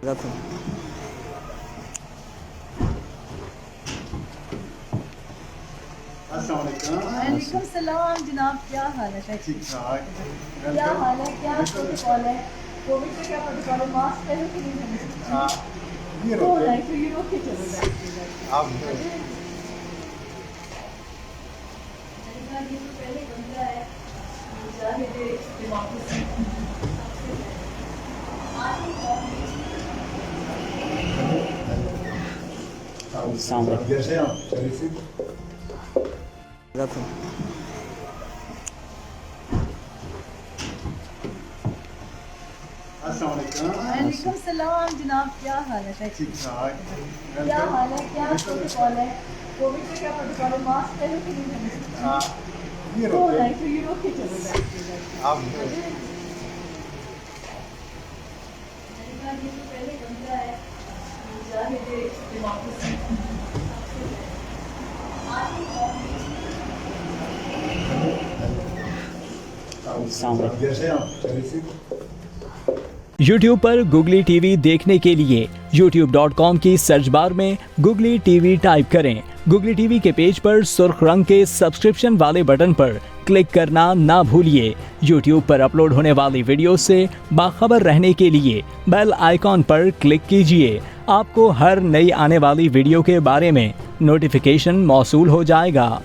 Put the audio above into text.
रखो। वालेकुम सलाम जनाब, क्या हाल है? ठीक ठाक। क्या हाल है? क्या प्रोटोकॉल है? कोविड का क्या प्रोटोकॉल है? मास्क पहनो कि नहीं पहनो? ये तो रोके तो ये रोके चलो बैठिए। आप ये तो पहले बंदा है मुजाहिद डेमोक्रेसी। सामने जैसे आप शरीफी रखो। वालेकुम सलाम जनाब, क्या हाल है? ठीक ठाक। क्या हाल है? क्या प्रोटोकॉल है? कोविड का क्या प्रोटोकॉल है? मास्क पहनो कि नहीं पहनो? ये तो रोके ये रोके चलो बैठिए। आप ये तो पहले बंदा है मुजाहिद डेमोक्रेसी। सामने जैसे आप शरीफी YouTube पर गुगली टीवी देखने के लिए youtube.com की सर्च बार में गुगली टीवी टाइप करें। गुगली टीवी के पेज पर सुर्ख रंग के सब्सक्रिप्शन वाले बटन पर क्लिक करना ना भूलिए। YouTube पर अपलोड होने वाली वीडियो से बाखबर रहने के लिए बेल आइकॉन पर क्लिक कीजिए। आपको हर नई आने वाली वीडियो के बारे में नोटिफिकेशन मौसूल हो जाएगा।